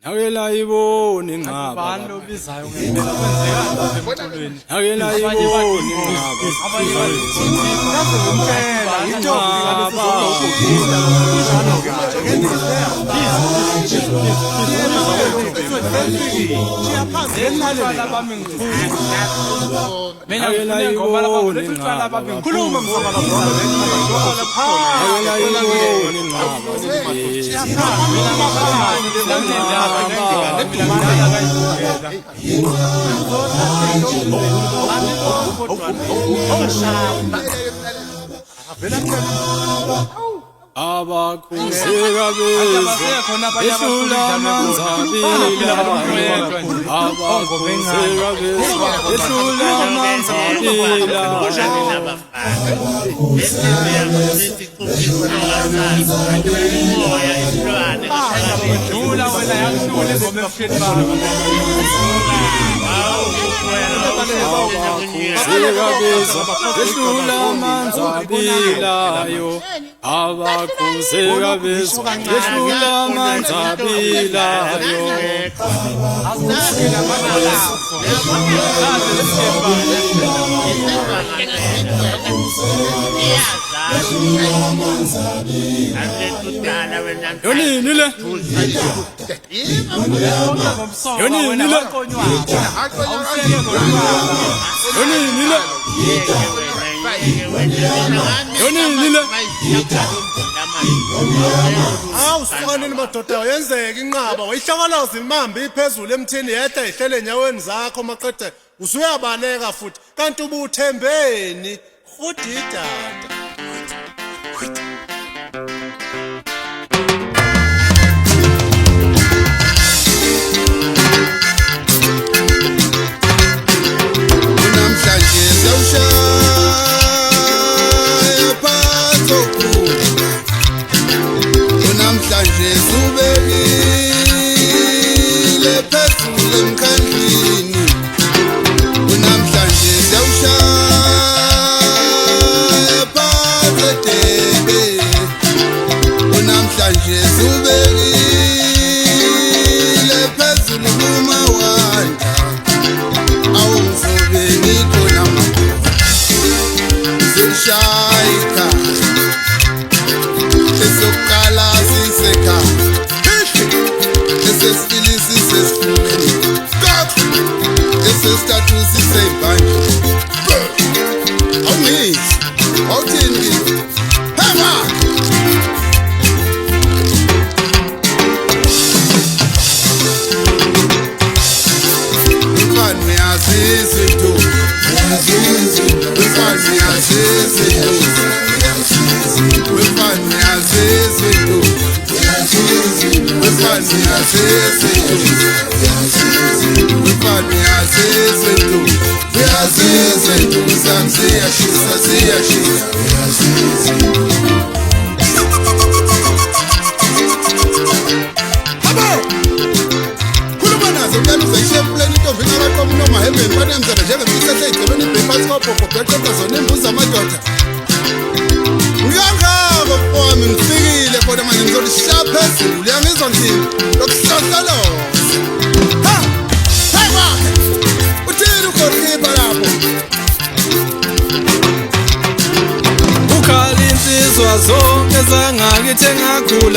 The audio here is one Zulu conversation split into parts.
Akela iboni ngaba abantu bizayo ngempela kwenzeka emculweni akela iboni ngaba abakhuzeka besula manzabila abakhuzeka besula manzabila besula manzabilayo abakhuzeka besula manzabilayo yonini le yonini le yonini le yonini le awusukanini madoda yenzeka inqaba wayihlakalaza imambi iphezulu emthini yedwa ihlele enyaweni zakho maqede usuyabaleka futhi kanti ubuthembeni udidada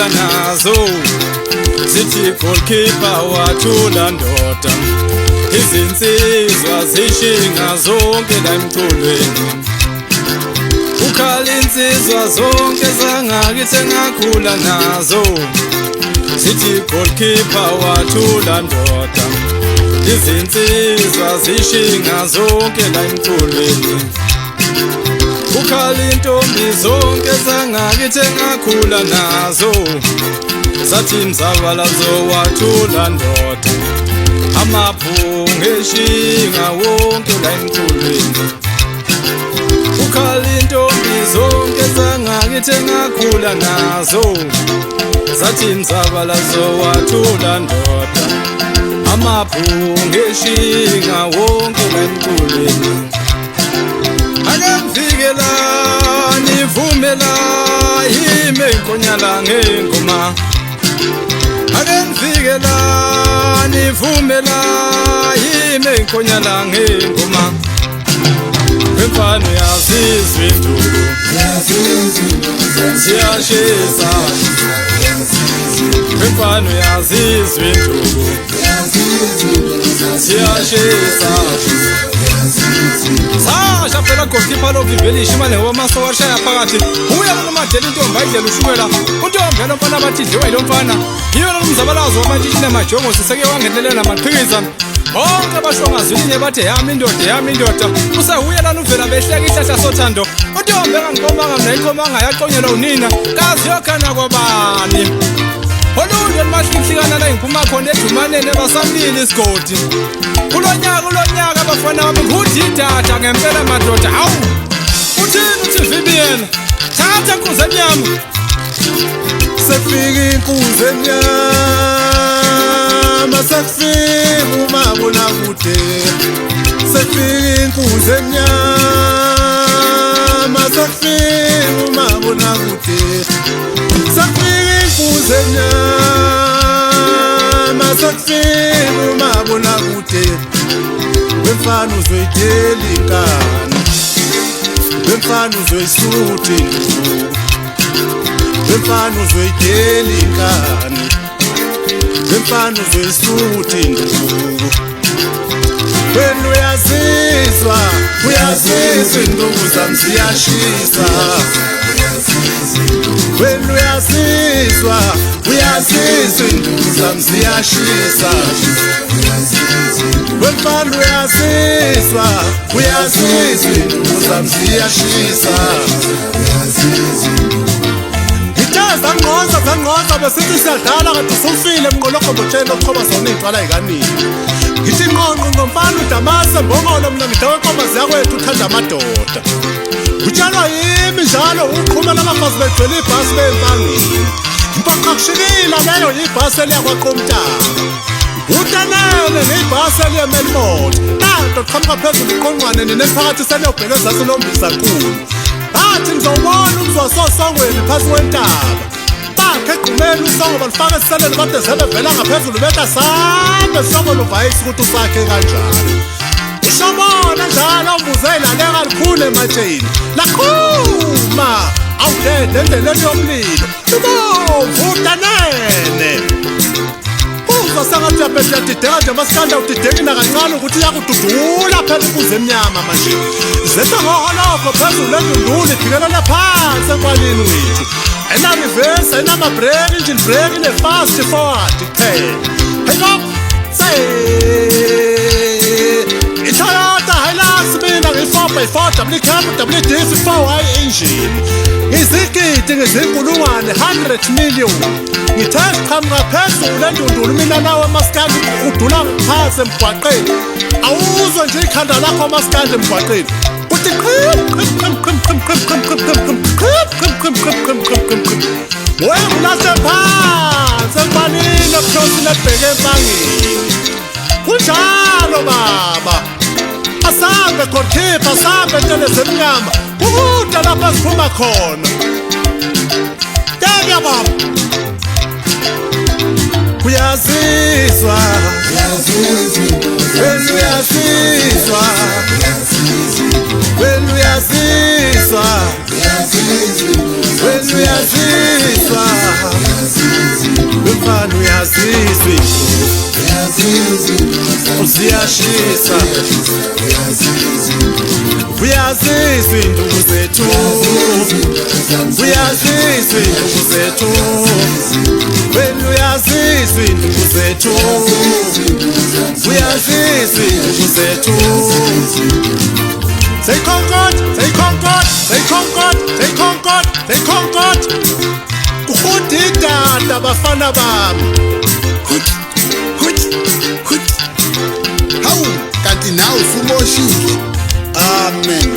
nazo sithi goalkeeper wathula ndoda izinsizwa zishinga zonke la emculweni ukhala insizwa zonke zangakithi engakhula nazo sithi goalkeeper wathula ndoda izinsizwa zishinga zonke la emculweni ukhala intombi zonke zangakithi engakhula nazo zathi mzabalazo wathula ndoda amaphunga eshinga wonke la emculweni ukhala intombi zonke zangakithi engakhula nazo zathi mzabalazo wathula ndoda amaphunga eshinga wonke la emculweni akamvikela nivumela ime inkonyala ngengoma ake ngifike la nivumela yime inkonyana ngengoma Wemfana uyazizwa induku siyashisa Wemfana uyazizwa induku siyashisa Sasha phela goalkeeper lokuvelishi manje wamaso washaya phakathi uya kumadela intombi ayidlela ushukela untombi yalomfana abathi idliwa yilomfana yiyo nomzabalazo wamantshitshine majongo siseke wangenelela maqhikiza bonke abashongazwini bathi yami indoda usehuye lana uvela behleka ihlahla sothando untombi engangiqomanga mina iqomanga yaqonyelwa unina kazi yokhana kwabani olunje limahliklikana la ngiphuma khona edumaneni ebasambili isigodi kulonyaka abafana bami nguthi idada ngempela madoda hawu uthini Vivian thatha inkunzi emnyama Sekufika inkunzi emnyama sekufika umabonakude sekufika inkunzi emnyama sekufika umabonakude sekufika inkunzi emnyama sekufika umabonakude Wemfana uzoyidela inkani Wemfana uzoyisuthi induku Wemfana uzoyidela inkani Wemfana uzoyisuthi induku Wena uyazizwa induku zami ziyashisa Wena uyazizwa induku zami ziyashisa Wemfana uyazizwa induku zami ziyashisa Zangoza besithi siyadlala kade usufile emnqoloko botshela oqhoba zona iy'ntwala yikanini ngithi nqonqo ngomfana udamase mbongolo mina ngidawe eqhoba ziyakwethu uthanda amadoda kutshalwa yimi njalo uqhuma labafazi begcwele ibhasi bey'mpangini impoqa kushikila leyo yibhasi eliyakwaqomtaka utanele ngebhasi eliyemelmot nanto qhamuka phezulu iqonqwane nephakathi seniyobheka ezasi lombiza nkulu athi ngizowubona umzwasosongweni phasi wentaba bakhe egqumeni usongo balifaka esiseleni bade sebevela ngaphezulu beta sambe songo luvayisi ukuthi usakhe kanjani ushobona njalo umbuze ilaleka likhulu ematsheni laqhuma awudede endleleni yomlilo ibomvu utanene uzwa sengathi uyaphethe uyadideka nje masikanda udideki nakancane ukuthi iyakududula phela inkunzi emnyama manje zesa ngoholoko phezulu endundulu ijikelele phansi enkwalini wethu ayinarivesi ayinamabreki engine breki ine-fast forward iqhele heybo iToyota Hilux mina ngiyi-4x4 WCAB WD 4Y engine izigidi ngezinkulungwane 100 million ngithe siqhamuka phezulu endundulu mina nawe masikandi udula phansi emgwaqeni awuzwe nje ikhanda lakho masikandi emgwaqeni kuthi wemulasephansi embanini ebuhlosini ebheke empangeni kunjalo baba asambe goalkeeper asambe entele zemnyama kukude lapha siphuma khona teka baba uyazizwa wena uyazizwa wena uyazizwa wena uyazizwa wemfana uyazizwa usiyashisa uyazizwa induku zethu uyazizwa induku zethu wena uyazizwa induku zethu uyazizwa induku zethu Say Concord kukhudi idada bafana bami hawu kanti nawe usumoshile amen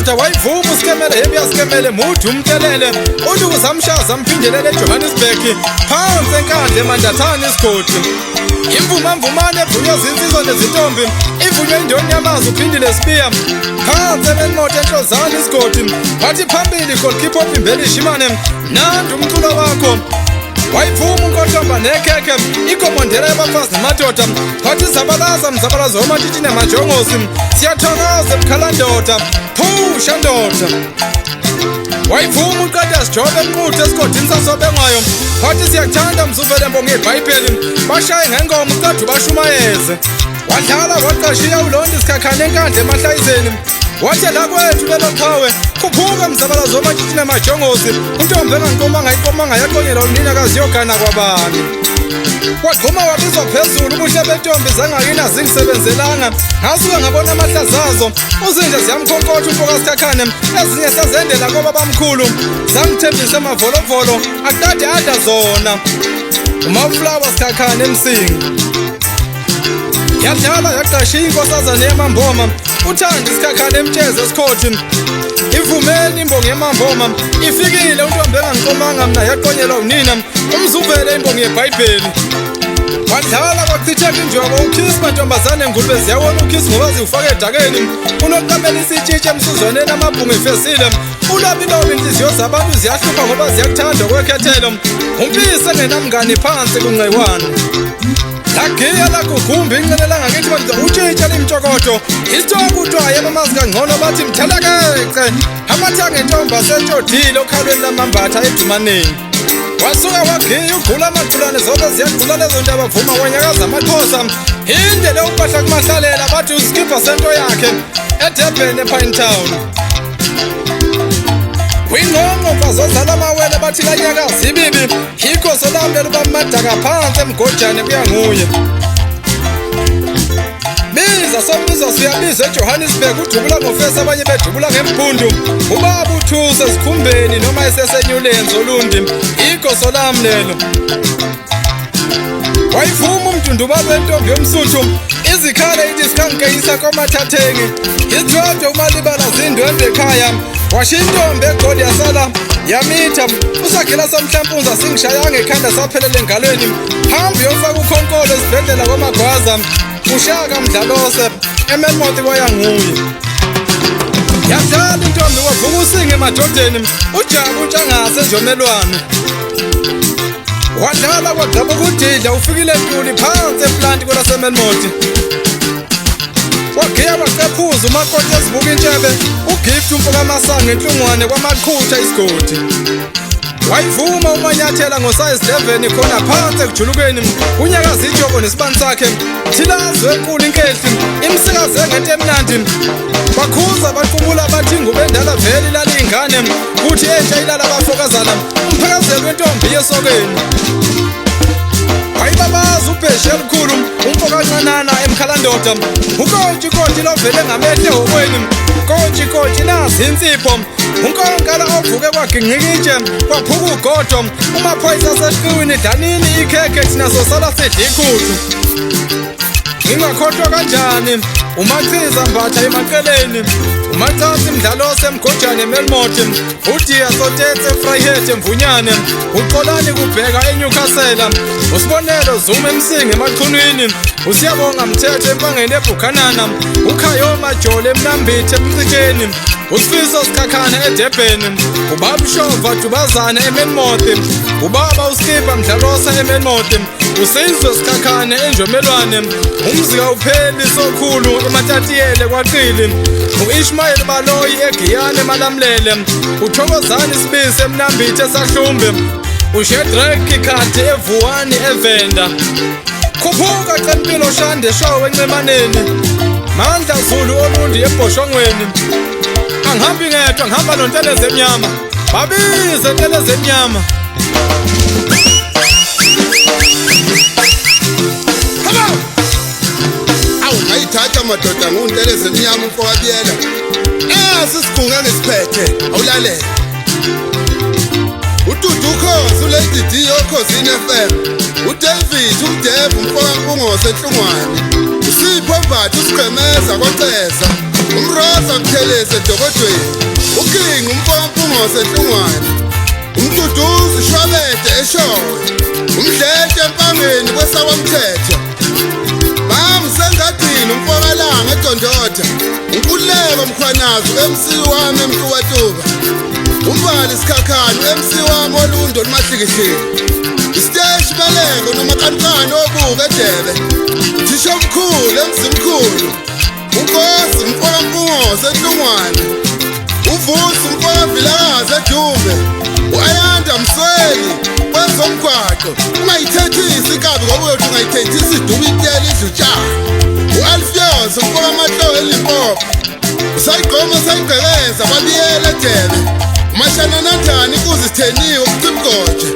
madoda wayivuma usikemele yembi yasikemele mudu umtelele uduku zamshaza mphindelele eJohannesburg phansi enkandla emandathane isigodi imvumamvumane evunywa zinsizwa nezintombi ivunywa indoni yamazwi uphindile sibiya phansi emenimoto enhlozane isigodi wathi phambili goalkeeper ophimbeli shimane nandi umculo wakho wayivuma unkohlomba nekhekhe ikomondela yabafazi namadoda wathi zabalaza mzabalazo wamatshitshi nemajongosi siyathokoza emkhalandoda phusha ndoda wayivuma uqeda sijobe emnquthu esigodini sasobengwayo wathi siyakuthanda mzuvele mbonga ibhayibheli bashaye ngengoma uqeda ubashumayeze wadlala waqashiya ulondi isikhakhane enkandla emahlayizeni wathi la kwethu lelo qhawe khuphuka mzabalazo wamatshitshi nemajongosi untombi engankomanga ikomanga yaqonyela unina kaziyogana kwabani waqhuma wabizwa phezulu ubuhle bentombi zangakina zingisebenzelanga ngasuke ngabona amahlazazo uzinje ziyamkhonkotha umfokazikhakhane ezinye sazendela ngoba bamkhulu zangithembisa amavolovolo akade ada zona umafulawa sikhakhane emsingi yadlala yaqashiya inkosazane yamamboma uthanda isikhakhane emtsheze esikhothi ivumeli imbongi yamamboma ifikile untombi engangikomanga mna yaqonyelwa unina umzuvele imbongi yebhayibheli wadlala kwachitheka injobo ukhisi mantombazane ngulube ziyawona ukhisi ngoba ziwufake edakeni unoqamela isitshitshe emsuzwaneni amabhungu efesile ulabilobi inhliziyo zabantu ziyahlupha ngoba ziyakuthanda okwekhethelo umpisi engenamngani phansi kunqewane lagiya lagugumba inqenela ngakithi benza utshitsha limtshokoto isitoko utwaye abamazi kangcono bathi mthelekece amathanga entombi asentshotile okhalweni lamambatha edumaneni wasuka wagiya ugqula amaqulane zonke ziyagqula lezo nto abavuma wanyakaza amaxhosa indlela ukubahla kumahlalela bathi uskipha sento yakhe eDurban ePine Town kwingqongqo bazozala amawele bathi lanyakaza ibibi ikhoso lamlelo bamadaka phansi emgojane kuyanguye biza sombiza siyabiza eJohannesburg udubula ngofesa abanye bedubula ngempundu ubaba uthuse esikhumbeni noma esesenyulenzo olundi ikhoso lamlelo wayivuma umdundubalo wentombi yomsuthu izikhale ithi sikhangekisa komathathengi izidwodwe umalibala zindwembe ekhaya washiya intombi egoli yasala yamitha usagila somhlampunza singishayanga ekhanda saphelele engalweni hambi yofaka ukhonkolo esibhedlela kwamagwaza ushaka mdlalose emenimoto kwayanguye yadlala intombi kwavuka usinga emadodeni ujabu utshangase enjomelwane wadlala kwagqaba ukudidla ufikile entuli phansi eplanti kwelasemenimoti wagiya waqephuza umakoti ezibuka intshebe ugift umfokamasango enhlungwane kwamaqhutha isigodi wayivuma umanyathela ngosayizi 11 khona phansi ekujulukeni unyakaza ijoko nesibani sakhe thilazwe enkulu inkehli imsikaze ngento emnandi bakhuza baqubula bathi ngubendala vele lalingane kuthi entsha ilala abafokazana umphekazelo wentombi yesokeni wayibabaza ubheshe elikhulu umfokancanana emkhalandoda ukontshikoti lovele ngamehlo ehokweni kontshikoti nazi insipho unkonkala ovuke kwagingqikitshe kwaphuka ugodo umaphoyisa asesiqiwini danini ikhekhe thina sosala sidla ikhuthu ngingakhohlwa kanjani umachiza mbatha emaqeleni umachazi mdlalose emgojane emelmote udiya sotetse efryhead emvunyane uqolani kubheka eNewcastle usibonelo zuma emsingi emachunwini usiyabonga mthetho empangeni eBuchanan ukhayoma jole emnambithe emcikeni usifiso sikhakhane eDurban ubaba ushova dubazana emenimote ubaba uskipha mdlalosa emenimote usizwe sikhakhane enjomelwane umzika upheli sokhulu ematatiyele kwaqili uIshmael Baloyi eGiyane emalamlele uthokozani sibisi emnambithe esahlumbe uShedrack Khati eVuwani eVenda khuphuka cempilo shande show encemaneni Mandla Zulu olundi ebhoshongweni angihambi ngedwa ngihamba nonteleze emnyama babize nteleze emnyama ngayithatha madoda ngunteleze emnyama umfowabiyela sisigunga ngesiphethe awulalela uDudu Khosi uLady D okhosini FM uDavid uDev umfowabo ungosenhlungwane uSipho Mbatha usiqhemeza kwaceza umroza Buthelezi edokodweni uking umfowampungoze eNhlungwane umduduzi Shwabede eShowe umdletshe empangeni kwesakwamthetho bam sengadini umfokalanga eDondotha uNkululeko Mkhwanazi MC wami eMtuwatuba umbali Sikhakhane MC wami oLundo luMahlikihliki isiteshi Baleko noMakankane obuka eDebe Thisha omkhulu emzimkhulu uNkosi umfowampungoze eNhlungwane uVusi umfokavilakazi eDumbe uAyanda Msweli kwezomgwaqo ungayithethisi inkabi ngoba uyothi ungayithethisi idubu itiyela idlutshana uAlfios umfokaMahlowe eLimpopo usayigqoma sayigqekeza babiyela eDebe umashana Nandani inkuzi Sitheniwe kuCimgoje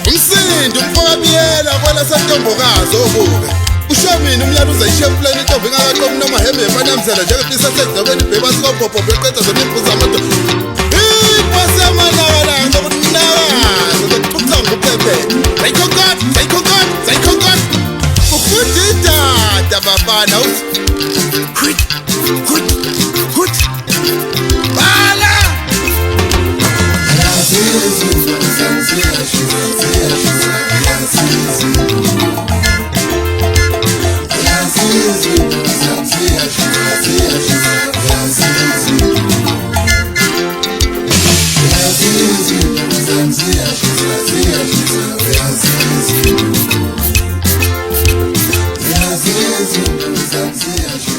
umsindi umfokabiyela kwelaseNtombokazi obuka uShomini umyaluza ishempleni intombi ingakaqomi nomahembe efanamzela njengetisa sedlobeni ibhebasi kobhobho beqeda zemimbuzi amadoda ipasemalawala ngokunakaza zokuxuxa nguphephe zayikhonkot ufundidada bafana bala Yeah.